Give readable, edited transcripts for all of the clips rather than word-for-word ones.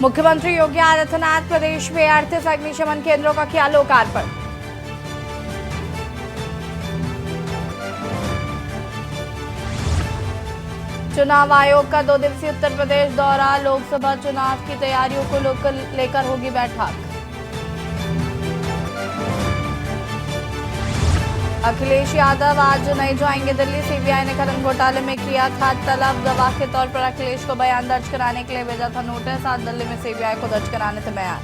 मुख्यमंत्री योगी आदित्यनाथ प्रदेश में 38 अग्निशमन केंद्रों का किया लोकार्पण। चुनाव आयोग का 2 दिवसीय उत्तर प्रदेश दौरा, लोकसभा चुनाव की तैयारियों को लेकर होगी बैठक। अखिलेश यादव आज नहीं जाएंगे दिल्ली, सीबीआई ने खनन घोटाले में किया था तलब। गवाह के तौर पर अखिलेश को बयान दर्ज कराने के लिए भेजा था नोटिस, आज दिल्ली में सीबीआई को दर्ज कराने थे बयान।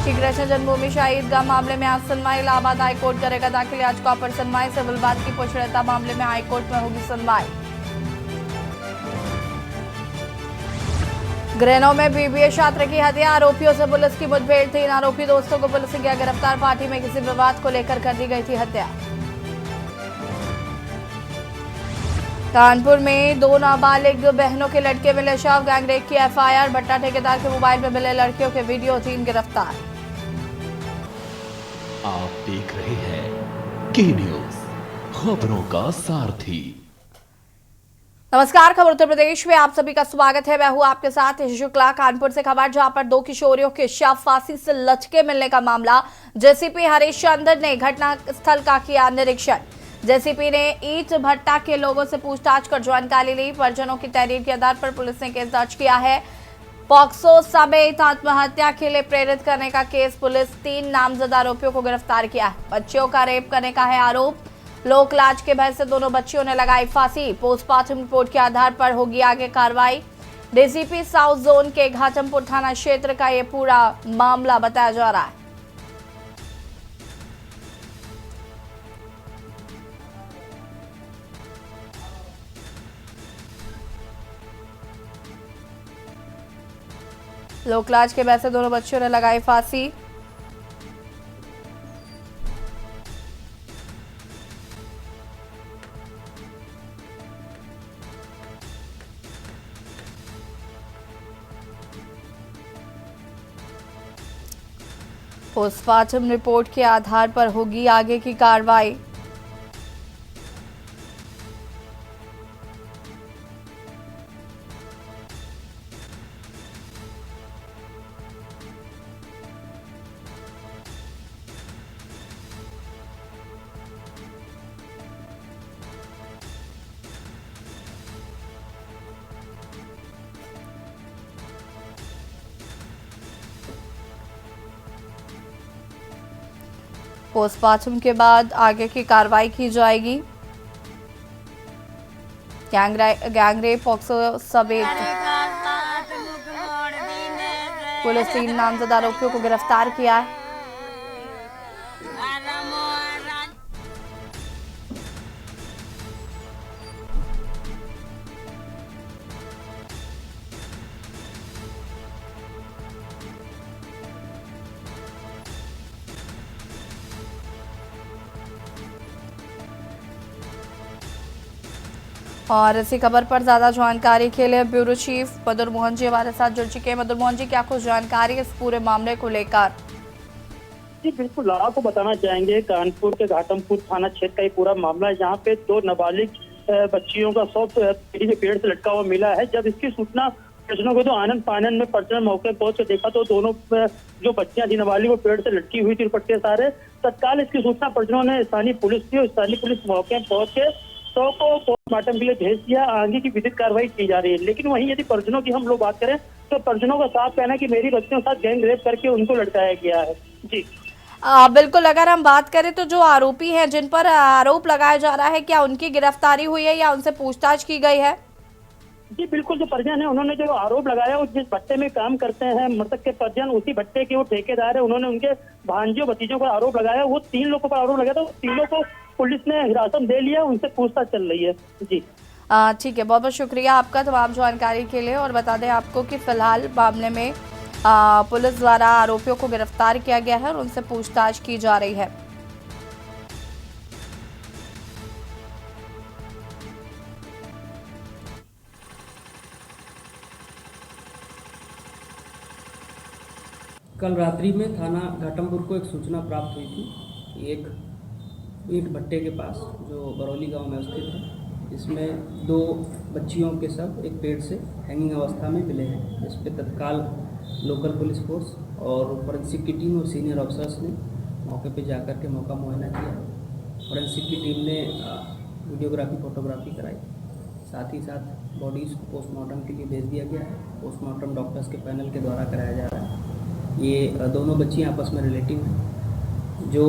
श्री कृष्ण जन्मभूमि शाही ईदगाह मामले में आज सुनवाई, इलाहाबाद हाईकोर्ट करेगा दाखिल याचिका पर सुनवाई। सिविल बात की पुछड़ता मामले में हाईकोर्ट में होगी सुनवाई। ग्रेनो में बीबीए छात्र की हत्या, आरोपियों से पुलिस की मुठभेड़। 3 आरोपी दोस्तों को पुलिस ने किया गिरफ्तार, पार्टी में किसी विवाद को लेकर कर दी गई थी हत्या। कानपुर में 2 नाबालिग बहनों के लटके मिले शव, गैंगरेप की एफआईआर। भट्टा ठेकेदार के मोबाइल में मिले लड़कियों के वीडियो, 3 गिरफ्तार। आप देख रहे हैं के न्यूज, खबरों का सारथी। नमस्कार, खबर उत्तर प्रदेश में आप सभी का स्वागत है। मैं हूं आपके साथ शुक्ला। कानपुर से खबर, जहां पर 2 किशोरियों के शव फांसी से लटके मिलने का मामला। जेसीपी हरीश चंद्र ने घटना स्थल का किया निरीक्षण। जेसीपी ने ईंट भट्टा के लोगों से पूछताछ कर जानकारी ली। परिजनों की तहरीर के आधार पर पुलिस ने केस दर्ज किया है। पॉक्सो समेत आत्महत्या के लिए प्रेरित करने का केस। पुलिस 3 नामजद आरोपियों को गिरफ्तार किया है। बच्चियों का रेप करने का है आरोप। लोक लाज के भय से दोनों बच्चियों ने लगाई फांसी। पोस्टमार्टम रिपोर्ट के आधार पर होगी आगे कार्रवाई। डीसीपी साउथ जोन के घाटमपुर थाना क्षेत्र का ये पूरा मामला बताया जा रहा है। लोकलाज के भय से दोनों बच्चियों ने लगाई फांसी। पोस्टमार्टम रिपोर्ट के आधार पर होगी आगे की कार्रवाई। पोस्टमार्टम के बाद आगे की कार्रवाई की जाएगी। गैंगरेप पॉक्सो समेत पुलिस 3 नामजद आरोपियों को गिरफ्तार किया है। और इसी खबर पर ज्यादा जानकारी के लिए ब्यूरो चीफ मधुर मोहन जी हमारे साथ जुड़ चुके हैं। मधुर मोहन जी, क्या कुछ जानकारी इस पूरे मामले को लेकर? जी बिल्कुल, आपको बताना चाहेंगे कानपुर के घाटमपुर थाना क्षेत्र का ये पूरा मामला है, जहाँ पे 2 नाबालिग बच्चियों का शव पेड़ से लटका हुआ मिला है। जब इसकी सूचना परिजनों को तो आनंद फानन में परिजन मौके पहुंच के देखा तो दोनों जो बच्चियां थी नाबालिग वो पेड़ से लटकी हुई थी दुपट्टे सारे। तत्काल इसकी सूचना परिजनों ने स्थानीय पुलिस की और स्थानीय पुलिस मौके पहुंच के शव को पोस्टमार्टम के लिए भेज दिया। आगे की विधिक कार्रवाई की जा रही है। लेकिन वहीं यदि परिजनों की हम लोग बात करें तो परिजनों का साफ कहना है कि मेरी बच्चियों के साथ गैंग रेप करके उनको लटकाया गया है। जी बिल्कुल, अगर हम बात करें तो जो आरोपी हैं जिन पर आरोप लगाया जा रहा है, क्या उनकी गिरफ्तारी हुई है या उनसे पूछताछ की गई है? जी बिल्कुल, जो परिजन है उन्होंने जो आरोप लगाया वो जिस भट्टे में काम करते हैं मृतक के परिजन, उसी भट्टे के वो ठेकेदार है। उन्होंने उनके भांजियों भतीजों पर आरोप लगाया। वो 3 लोगों पर आरोप लगाया, तो तीनों को पुलिस ने हिरासत में दे लिया, उनसे पूछताछ चल रही है। जी ठीक है, बहुत बहुत शुक्रिया आपका तमाम जानकारी के लिए। और बता दें आपको कि फिलहाल मामले में पुलिस द्वारा आरोपियों को गिरफ्तार किया गया है और उनसे पूछताछ की जा रही है। कल रात्रि में थाना घाटमपुर को एक सूचना प्राप्त हुई थी कि एक ईंट भट्टे के पास जो बरौली गांव में स्थित है, इसमें 2 बच्चियों के शव एक पेड़ से हैंगिंग अवस्था में मिले हैं। इस पर तत्काल लोकल पुलिस फोर्स और फोरेंसिक की टीम और सीनियर ऑफिसर्स ने मौके पे जाकर के मौका मुआयना किया। फोरेंसिक की टीम ने वीडियोग्राफी फोटोग्राफी कराई, साथ ही साथ बॉडीज़ को पोस्टमार्टम के लिए भेज दिया गया है। पोस्टमार्टम डॉक्टर्स के पैनल के द्वारा कराया जा रहा है। ये दोनों बच्चियाँ आपस में रिलेटिव हैं। जो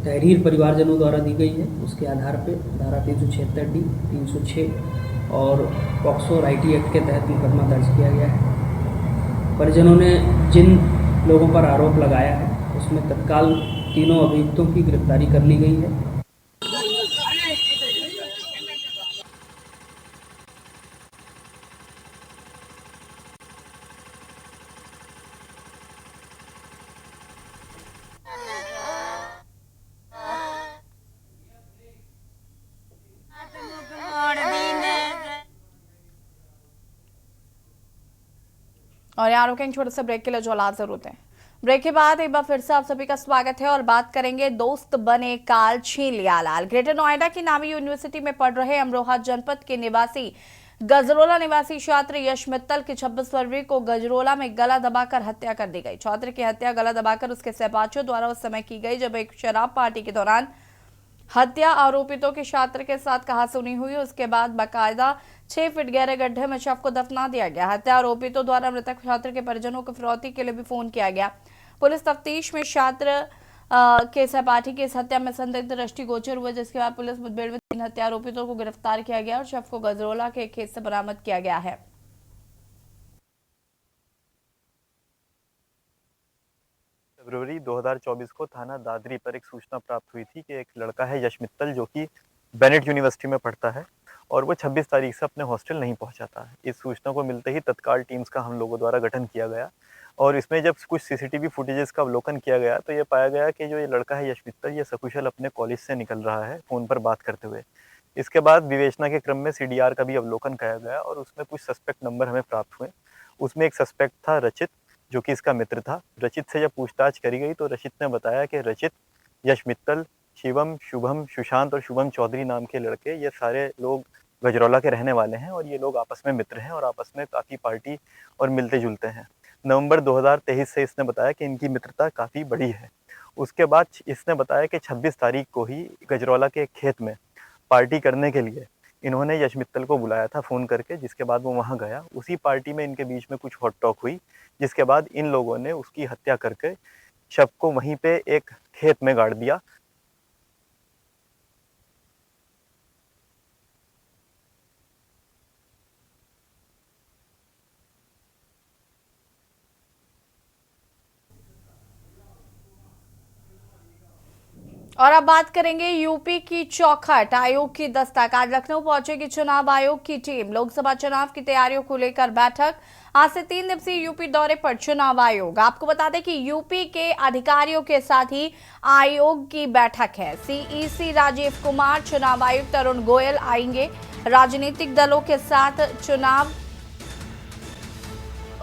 तहरीर परिवारजनों द्वारा दी गई है उसके आधार पे धारा 376D, 306 और पॉक्सो और IT एक्ट के तहत मुकदमा दर्ज किया गया है। परिजनों ने जिन लोगों पर आरोप लगाया है उसमें तत्काल तीनों अभियुक्तों की गिरफ्तारी कर ली गई है। और यहाँ रुकेंगे छोटे से ब्रेक के लिए, जो हालात जरूरत है। ब्रेक के बाद एक बार फिर से आप सभी का स्वागत है और बात करेंगे दोस्त बने काल छीन लिया लाल। ग्रेटर नोएडा की नामी यूनिवर्सिटी में पढ़ रहे अमरोहा जनपद के निवासी गजरोला निवासी छात्र यश मित्तल की 26 फरवरी को गजरोला में गला दबाकर हत्या कर दी गई। छात्र की हत्या गला दबाकर उसके सहपाठियों द्वारा उस समय की गई जब एक शराब पार्टी के दौरान हत्या आरोपितों के छात्र के साथ कहासुनी हुई। उसके बाद बाकायदा 6 फीट गहरे गड्ढे में शव को दफना दिया गया। हत्या आरोपितों द्वारा मृतक छात्र के परिजनों को फिरौती के लिए भी फोन किया गया। पुलिस तफ्तीश में छात्र के सहपाठी की इस हत्या में संदिग्ध दृष्टिगोचर हुए, जिसके बाद पुलिस मुठभेड़ में 3 हत्या आरोपितों को गिरफ्तार किया गया और शव को गजरोला के खेत से बरामद किया गया है। फरवरी 2024 को थाना दादरी पर एक सूचना प्राप्त हुई थी कि एक लड़का है यश मित्तल, जो कि बेनेट यूनिवर्सिटी में पढ़ता है और वो 26 तारीख से अपने हॉस्टल नहीं पहुंचा था। इस सूचना को मिलते ही तत्काल टीम्स का हम लोगों द्वारा गठन किया गया और इसमें जब कुछ सीसीटीवी फुटेजेस का अवलोकन किया गया तो ये पाया गया कि जो ये लड़का है यश मित्तल, ये सकुशल अपने कॉलेज से निकल रहा है फ़ोन पर बात करते हुए। इसके बाद विवेचना के क्रम में CDR का भी अवलोकन किया गया और उसमें कुछ सस्पेक्ट नंबर हमें प्राप्त हुए। उसमें एक सस्पेक्ट था रचित, जो कि इसका मित्र था। रचित से जब पूछताछ करी गई तो रचित ने बताया कि रचित, यश मित्तल, शिवम, शुभम, सुशांत और शुभम चौधरी नाम के लड़के, ये सारे लोग गजरौला के रहने वाले हैं और ये लोग आपस में मित्र हैं और आपस में काफ़ी पार्टी और मिलते जुलते हैं। नवंबर 2023 से इसने बताया कि इनकी मित्रता काफ़ी बड़ी है। उसके बाद इसने बताया कि 26 तारीख को ही गजरौला के खेत में पार्टी करने के लिए इन्होंने यश मित्तल को बुलाया था फ़ोन करके, जिसके बाद वो वहाँ गया। उसी पार्टी में इनके बीच में कुछ हॉट टॉक हुई, जिसके बाद इन लोगों ने उसकी हत्या करके शव को वहीं पे एक खेत में गाड़ दिया। और अब बात करेंगे यूपी की चौखट, आयोग की दस्तक। आज लखनऊ पहुंचेगी चुनाव आयोग की टीम। लोकसभा चुनाव की तैयारियों को लेकर बैठक। आज से 3 दिवसीय यूपी दौरे पर चुनाव आयोग। आपको बता दें कि यूपी के अधिकारियों के साथ ही आयोग की बैठक है। CEC राजीव कुमार, चुनाव आयुक्त अरुण गोयल आएंगे। राजनीतिक दलों के साथ चुनाव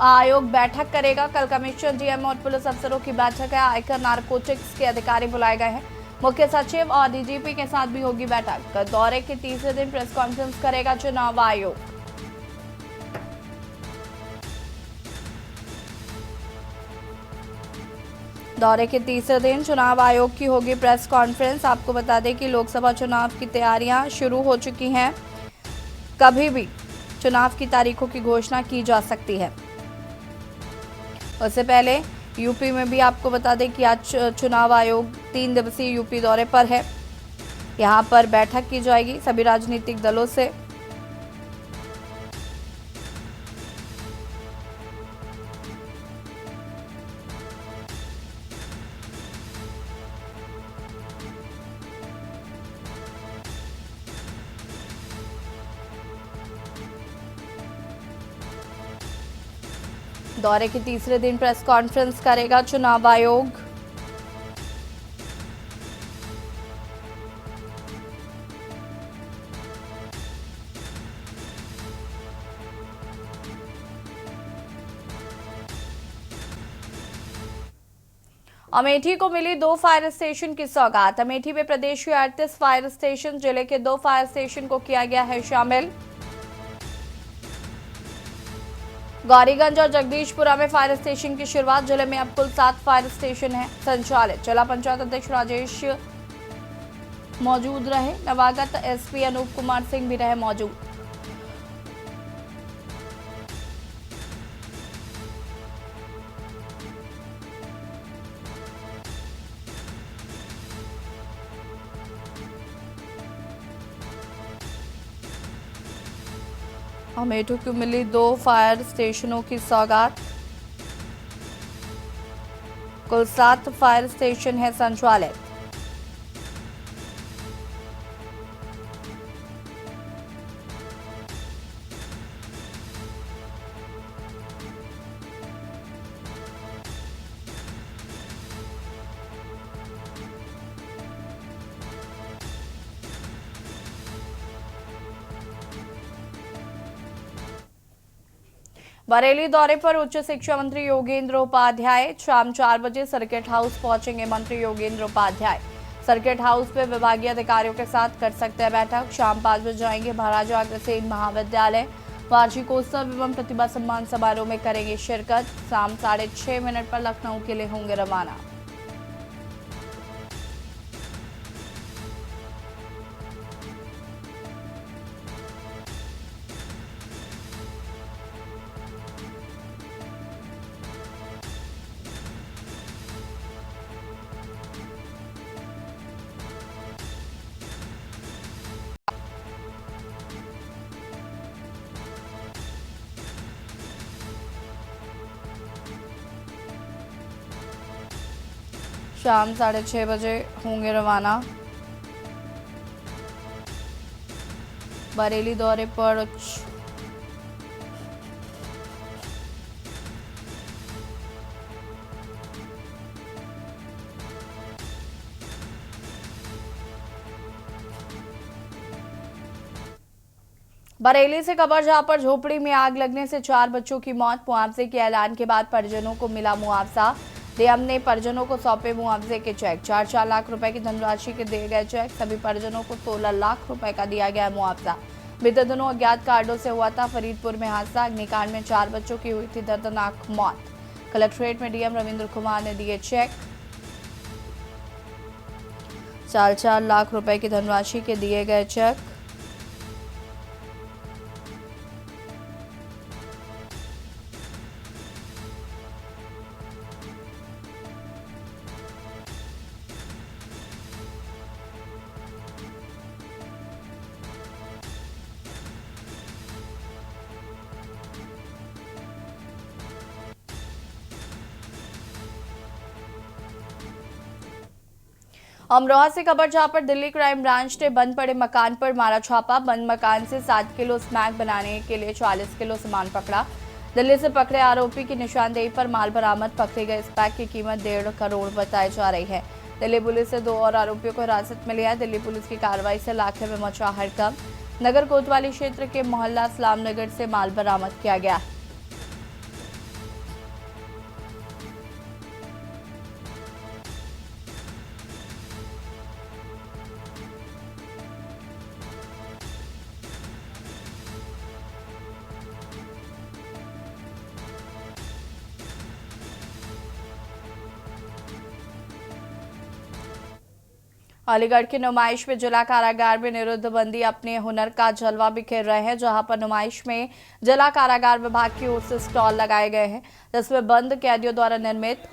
आयोग बैठक करेगा। कल कमिश्नर, डीएम और पुलिस अफसरों की बैठक है। आयकर, नारकोटिक्स के अधिकारी बुलाए गए हैं। मुख्य सचिव और DGP के साथ भी होगी बैठक। दौरे के तीसरे दिन प्रेस कॉन्फ्रेंस करेगा चुनाव आयोग। दौरे के तीसरे दिन चुनाव आयोग की होगी प्रेस कॉन्फ्रेंस। आपको बता दें कि लोकसभा चुनाव की तैयारियां शुरू हो चुकी हैं। कभी भी चुनाव की तारीखों की घोषणा की जा सकती है। उससे पहले यूपी में भी आपको बता दें कि आज चुनाव आयोग 3 दिवसीय यूपी दौरे पर है। यहां पर बैठक की जाएगी सभी राजनीतिक दलों से। दौरे के तीसरे दिन प्रेस कॉन्फ्रेंस करेगा चुनाव आयोग। अमेठी को मिली 2 फायर स्टेशन की सौगात। अमेठी में प्रदेश के 38 फायर स्टेशन, जिले के 2 फायर स्टेशन को किया गया है शामिल। गौरीगंज और जगदीशपुरा में फायर स्टेशन की शुरुआत। जिले में अब कुल 7 फायर स्टेशन है संचालित। जिला पंचायत अध्यक्ष राजेश मौजूद रहे। नवागत एसपी अनूप कुमार सिंह भी रहे मौजूद। अमेठू को मिली 2 फायर स्टेशनों की सौगात। कुल 7 फायर स्टेशन है संचालित। बरेली दौरे पर उच्च शिक्षा मंत्री योगेंद्र उपाध्याय। शाम 4 बजे सर्किट हाउस पहुंचेंगे मंत्री योगेंद्र उपाध्याय। सर्किट हाउस में विभागीय अधिकारियों के साथ कर सकते हैं बैठक। शाम 5 बजे जाएंगे महाराजा अग्रसेन महाविद्यालय। वार्षिकोत्सव एवं प्रतिभा सम्मान समारोह में करेंगे शिरकत। शाम 6:30 पर लखनऊ के लिए होंगे रवाना। शाम 6:30 बजे होंगे रवाना। बरेली दौरे पर बरेली से खबर जहां पर झोपड़ी में आग लगने से 4 बच्चों की मौत। मुआवजे के ऐलान के बाद परिजनों को मिला मुआवजा। डीएम ने परिजनों को सौंपे मुआवजे के चेक। 4 लाख रुपए की धनराशि के दिए गए चेक। सभी परिजनों को 16 लाख रुपए का दिया गया मुआवजा। बीते दिनों अज्ञात कारणों से हुआ था फरीदपुर में हादसा। अग्निकांड में 4 बच्चों की हुई थी दर्दनाक मौत। कलेक्ट्रेट में डीएम रविंद्र कुमार ने दिए चेक। 4 लाख रुपए की धनराशि के दिए गए चेक। अमरोहा से खबर जहां पर दिल्ली क्राइम ब्रांच ने बंद पड़े मकान पर मारा छापा। बंद मकान से 7 किलो स्मैक बनाने के लिए 40 किलो सामान पकड़ा। दिल्ली से पकड़े आरोपी की निशानदेही पर माल बरामद। पकड़े गए स्मैक की कीमत 1.5 करोड़ बताई जा रही है। दिल्ली पुलिस से 2 और आरोपियों को हिरासत में लिया। दिल्ली पुलिस की कार्रवाई से इलाके में मचा हड़कंप। नगर कोतवाली क्षेत्र के मोहल्ला इस्लाम नगर से माल बरामद किया गया है। अलीगढ़ की नुमाइश में जिला कारागार में निरुद्ध बंदी अपने हुनर का जलवा बिखेर रहे हैं। जहां पर नुमाइश में जिला कारागार विभाग की ओर से स्टॉल लगाए गए हैं, जिसमें बंद कैदियों द्वारा निर्मित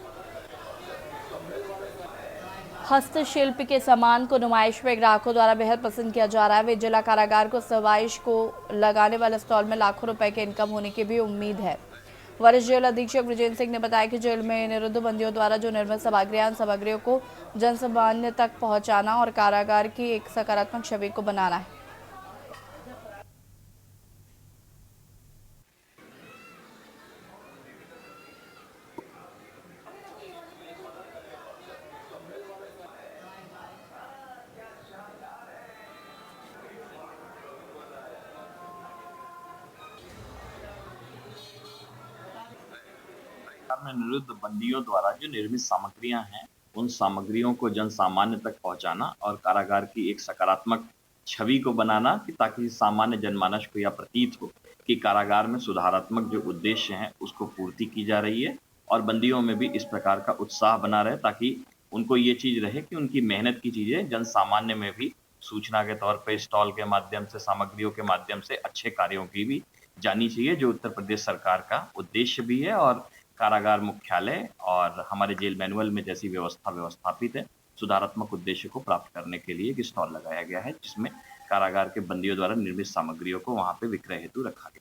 हस्तशिल्प के सामान को नुमाइश में ग्राहकों द्वारा बेहद पसंद किया जा रहा है। वे जिला कारागार को नुमाइश को लगाने वाले स्टॉल में लाखों रुपए के इनकम होने की भी उम्मीद है। वरिष्ठ जेल अधीक्षक ब्रिजेंद्र सिंह ने बताया कि जेल में निरुद्ध बंदियों द्वारा जो निर्मित सामग्रियां सामग्रियों को जनसामान्य तक पहुंचाना और कारागार की एक सकारात्मक छवि को बनाना है। में निरुद्ध बंदियों द्वारा जो निर्मित सामग्रियां हैं उन सामग्रियों को जन सामान्य तक पहुंचाना और कारागार की एक सकारात्मक छवि को बनाना, ताकि सामान्य जनमानस को यह प्रतीत हो कि कारागार में सुधारात्मक जो उद्देश्य हैं उसको पूर्ति की जा रही है और बंदियों में भी इस प्रकार का उत्साह बना रहे, ताकि उनको ये चीज रहे कि उनकी मेहनत की चीजें जन सामान्य में भी सूचना के तौर पे स्टॉल के माध्यम से, सामग्रियों के माध्यम से अच्छे कार्यों की भी जानी चाहिए, जो उत्तर प्रदेश सरकार का उद्देश्य भी है। और कारागार मुख्यालय और हमारे जेल मैनुअल में जैसी व्यवस्था व्यवस्थापित है, सुधारात्मक उद्देश्य को प्राप्त करने के लिए एक स्टॉल लगाया गया है, जिसमें कारागार के बंदियों द्वारा निर्मित सामग्रियों को वहां पे विक्रय हेतु रखा गया।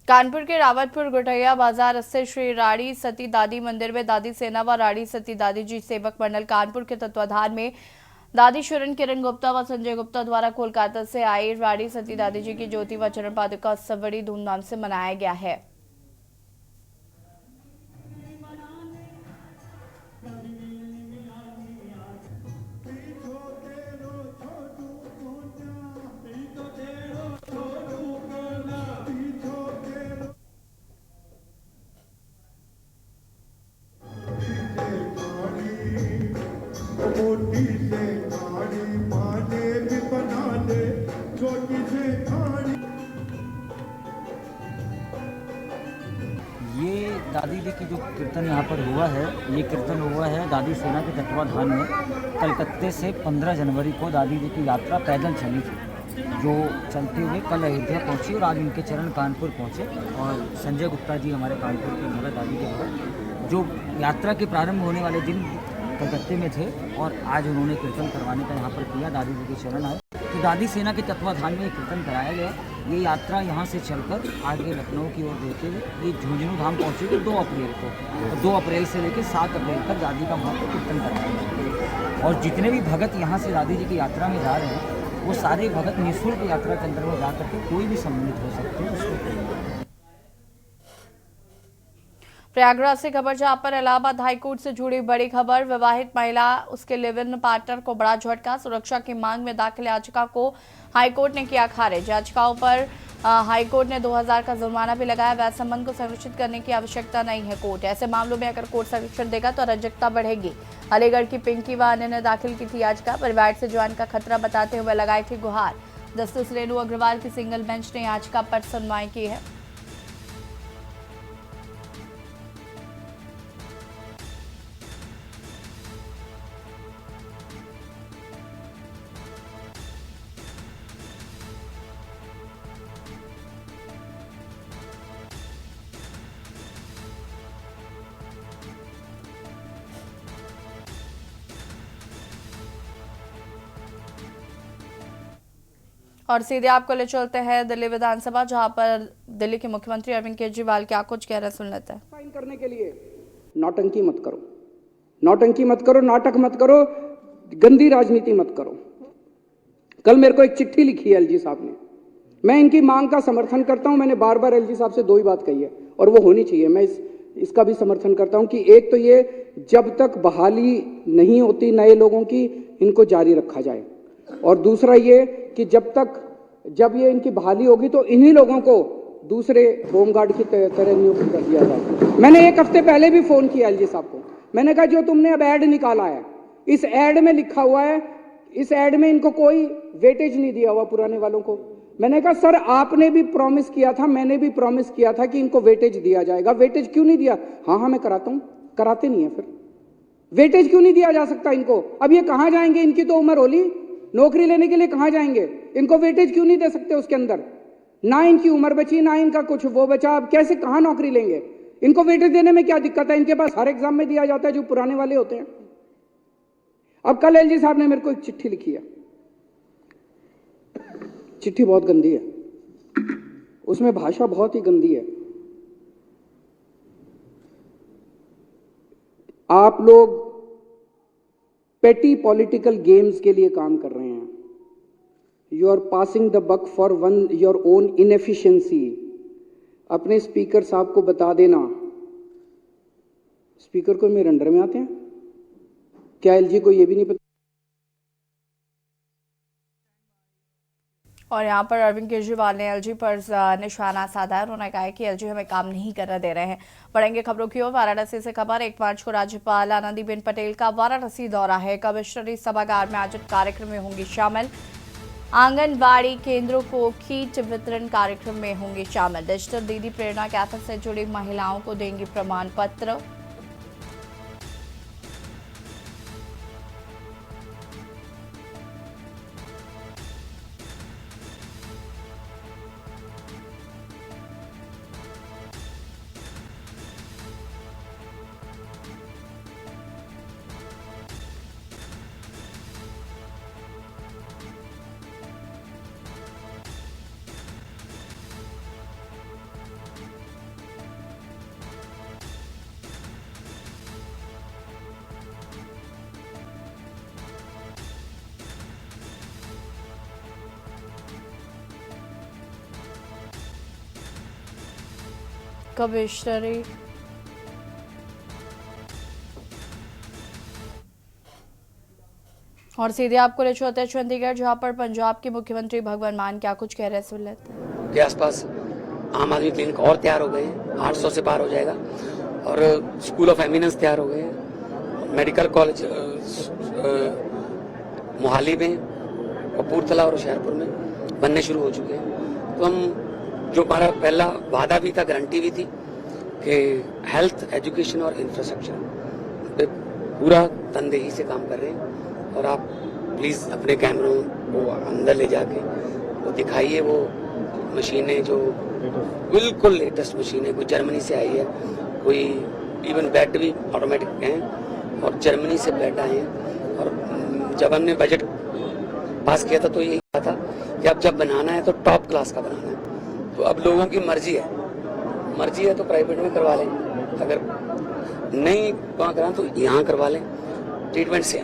कानपुर के रावतपुर गुटैया बाजार स्थित श्री राड़ी सती दादी मंदिर में दादी सेना व राड़ी सती दादी जी सेवक मंडल कानपुर के तत्वाधान में दादी शरण किरण गुप्ता व संजय गुप्ता द्वारा कोलकाता से आई राड़ी सती दादी जी की ज्योति व चरण पादुका उत्सव बड़ी धूमधाम से मनाया गया है। मोटी से खाड़ी माने भी बना दे, छोटी से खाड़ी। ये दादी जी की जो कीर्तन यहाँ पर हुआ है, ये कीर्तन हुआ है दादी सेना के तत्वाधान में। कलकत्ते से 15 जनवरी को दादी जी की यात्रा पैदल चली थी, जो चलते हुए कल अयोध्या पहुँची और आज उनके चरण कानपुर पहुँचे। और संजय गुप्ता जी हमारे कानपुर के भगत दादी के भगत, जो यात्रा के प्रारंभ होने वाले दिन कलकत्ते में थे और आज उन्होंने कीर्तन करवाने का यहाँ पर किया, दादी जी के चरण आए। तो दादी सेना के तत्वाधान में कीर्तन कराया गया। ये यात्रा यहाँ से चलकर आगे लखनऊ की ओर देते हुए ये झुंझुनू धाम पहुँचेगी 2 अप्रैल को, और 2 अप्रैल से लेकर 7 अप्रैल तक दादी का वहाँ पर कीर्तन कराया गया। और जितने भी भगत यहाँ से दादी जी की यात्रा में जा रहे हैं, वो सारे भगत निःशुल्क यात्रा के अंदर में जा करके कोई भी सम्मिलित हो सकते हैं उसको। प्रयागराज से खबर, जहां पर इलाहाबाद हाईकोर्ट से जुड़ी बड़ी खबर। विवाहित महिला उसके लिव इन पार्टनर को बड़ा झटका। सुरक्षा की मांग में दाखिल याचिका को हाईकोर्ट ने किया खारिज। याचिकाओं पर हाईकोर्ट ने 2000 का जुर्माना भी लगाया। वैध संबंध को संरक्षित करने की आवश्यकता नहीं है कोर्ट। ऐसे मामलों में अगर कोर्ट संरक्षण देगा तो अराजकता बढ़ेगी। अलीगढ़ की पिंकी व अन्य ने दाखिल की थी याचिका। परिवार से जान का खतरा बताते हुए लगाई थी गुहार। जस्टिस रेणु अग्रवाल की सिंगल बेंच ने याचिका पर सुनवाई की है। और सीधे आपको ले चलते हैं दिल्ली विधानसभा, जहां पर दिल्ली के मुख्यमंत्री अरविंद केजरीवाल क्या कुछ कह रहे हैं, सुन लेते हैं। साइन करने के लिए नौटंकी मत करो, नौटंकी मत करो, नाटक मत करो, गंदी राजनीति मत करो। कल मेरे को एक चिट्ठी लिखी है एलजी साहब ने। मैं इनकी मांग का समर्थन करता हूं। मैंने बार बार एलजी साहब से 2 ही बात कही है और वो होनी चाहिए। मैं इसका भी समर्थन करता हूं कि एक तो ये, जब तक बहाली नहीं होती नए लोगों की, इनको जारी रखा जाए, और दूसरा ये कि जब ये इनकी बहाली होगी तो इन्हीं लोगों को दूसरे होमगार्ड की तरह नियुक्त कर दिया जाए। मैंने 1 हफ्ते पहले भी फोन किया एलजी साहब को। मैंने कहा जो तुमने अब ऐड निकाला है, इस ऐड में लिखा हुआ है, इस ऐड में इनको कोई वेटेज नहीं दिया हुआ पुराने वालों को। मैंने कहा सर आपने भी प्रॉमिस किया था, मैंने भी प्रॉमिस किया था कि इनको वेटेज दिया जाएगा, वेटेज क्यों नहीं दिया? हाँ मैं कराता हूं। कराते नहीं है, फिर वेटेज क्यों नहीं दिया जा सकता इनको? अब ये कहां जाएंगे? इनकी तो उम्र होली, नौकरी लेने के लिए कहां जाएंगे? इनको वेटेज क्यों नहीं दे सकते? उसके अंदर ना इनकी उम्र बची, ना इनका कुछ वो बचा, अब कैसे कहां नौकरी लेंगे? इनको वेटेज देने में क्या दिक्कत है? इनके पास हर एग्जाम में दिया जाता है जो पुराने वाले होते हैं। अब कल एलजी साहब ने मेरे को एक चिट्ठी लिखी है। चिट्ठी बहुत गंदी है, उसमें भाषा बहुत ही गंदी है। आप लोग पेटी पॉलिटिकल गेम्स के लिए काम कर रहे हैं। You are passing the buck for your own inefficiency. अपने स्पीकर साहब को बता देना। स्पीकर को मेरे अंडर में आते हैं क्या? एलजी को यह भी नहीं पता? और यहाँ पर अरविंद केजरीवाल ने एलजी पर निशाना साधा है। उन्होंने कहा है कि एलजी हमें काम नहीं करने दे रहे हैं। बढ़ेंगे खबरों की ओर। वाराणसी से खबर, 1 मार्च को राज्यपाल आनंदीबेन पटेल का वाराणसी दौरा है। कमिश्नरी सभागार में आयोजित कार्यक्रम में होंगी शामिल। आंगनबाड़ी केंद्रों को किट वितरण कार्यक्रम में होंगे शामिल। डिजिटल दीदी प्रेरणा कैफे से जुड़ी महिलाओं को देंगी प्रमाण पत्र। कमिश्नरी और सीधे आपको ले चलते हैं चंडीगढ़, जहां पर पंजाब के मुख्यमंत्री भगवंत मान क्या कुछ कह रहे हैं, सुन लेते हैं। के आसपास आम आदमी क्लिनिक और तैयार हो गए हैं, 800 से पार हो जाएगा, और स्कूल ऑफ एमिनेंस तैयार हो गए हैं। मेडिकल कॉलेज मोहाली में, कपूरथला और होशियारपुर में बनने शुरू हो चुके हैं। तो हम जो हमारा पहला वादा भी था, गारंटी भी थी कि हेल्थ, एजुकेशन और इंफ्रास्ट्रक्चर पे पूरा तनदेही से काम कर रहे हैं। और आप प्लीज़ अपने कैमरों को अंदर ले जाके वो दिखाइए वो मशीनें जो बिल्कुल लेटेस्ट मशीनें, कोई जर्मनी से आई है, कोई इवन बेड भी ऑटोमेटिक हैं और जर्मनी से बेड आए हैं। और जब हमने बजट पास किया था तो यही कहा था कि अब जब बनाना है तो टॉप क्लास का बनाना है। तो अब लोगों की मर्जी है तो प्राइवेट में करवा लें, अगर नहीं वहाँ कराना तो यहाँ करवा लें, ट्रीटमेंट से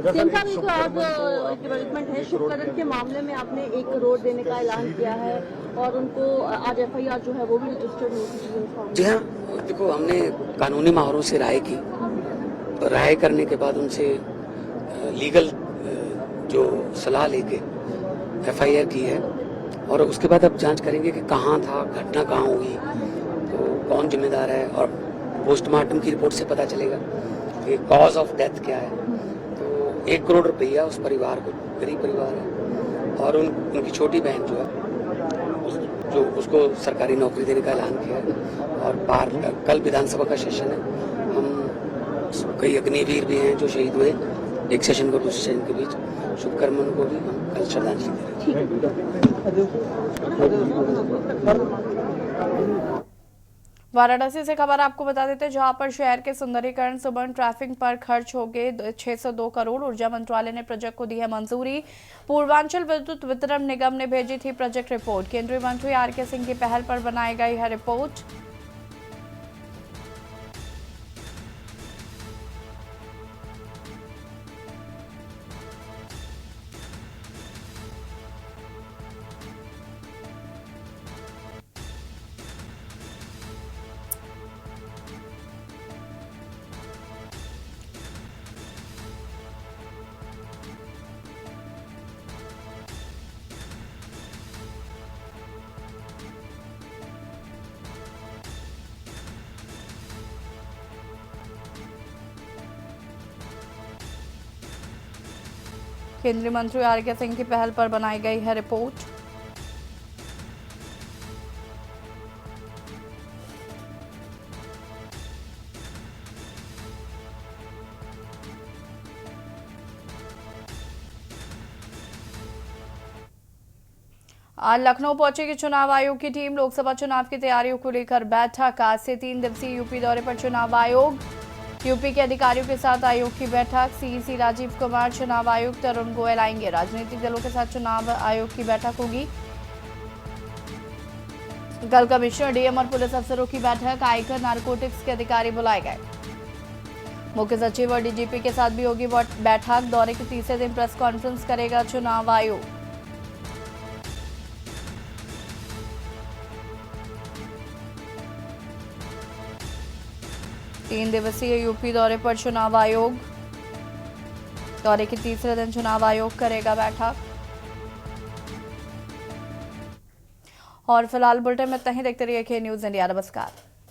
डेवलपमेंट है। शुभ कदम के मामले में आपने 1 करोड़ देने का ऐलान किया है और उनको आज FIR जो है वो भी रजिस्टर्ड होगी। जी हाँ, देखो हमने कानूनी माहरों से राय की, तो राय करने के बाद उनसे लीगल जो सलाह लेके FIR की है, और उसके बाद अब जांच करेंगे कि कहाँ था, घटना कहाँ हुई, तो कौन जिम्मेदार है, और पोस्टमार्टम की रिपोर्ट से पता चलेगा कि कॉज ऑफ डेथ क्या है। तो 1 करोड़ रुपया उस परिवार को, गरीब परिवार है, और उनकी छोटी बहन जो है जो उसको सरकारी नौकरी देने का ऐलान किया है। और कल विधानसभा का सेशन है, हम कई अग्निवीर भी हैं जो शहीद हुए एक सेशन को दूसरे सेशन के बीच, शुभकर्मों को भी हम कल श्रद्धांजलि दे रहे हैं। वाराणसी से खबर आपको बता देते हैं, जहां पर शहर के सुंदरीकरण सुबह ट्रैफिक पर खर्च हो गए 602 करोड़। ऊर्जा मंत्रालय ने प्रोजेक्ट को दी है मंजूरी। पूर्वांचल विद्युत वितरण निगम ने भेजी थी प्रोजेक्ट रिपोर्ट। केंद्रीय मंत्री RK सिंह की पहल पर बनाई गई है रिपोर्ट। केंद्रीय मंत्री RK सिंह की पहल पर बनाई गई है रिपोर्ट। आज लखनऊ पहुंचेगी चुनाव आयोग की टीम। लोकसभा चुनाव की तैयारियों को लेकर बैठक। आज से 3 दिवसीय यूपी दौरे पर चुनाव आयोग। यूपी के अधिकारियों के साथ आयोग की बैठक। CEC राजीव कुमार, चुनाव आयुक्त अरुण गोयल आएंगे। राजनीतिक दलों के साथ चुनाव आयोग की बैठक होगी। कल कमिश्नर, DM और पुलिस अफसरों की बैठक। आयकर, नारकोटिक्स के अधिकारी बुलाए गए। मुख्य सचिव और DGP के साथ भी होगी बैठक। दौरे के तीसरे दिन प्रेस कॉन्फ्रेंस करेगा चुनाव आयोग। तीन दिवसीय यूपी दौरे पर चुनाव आयोग। दौरे के तीसरे दिन चुनाव आयोग करेगा बैठक। और फिलहाल बुलेटिन में इतना ही। देखते रहिए K News India। नमस्कार।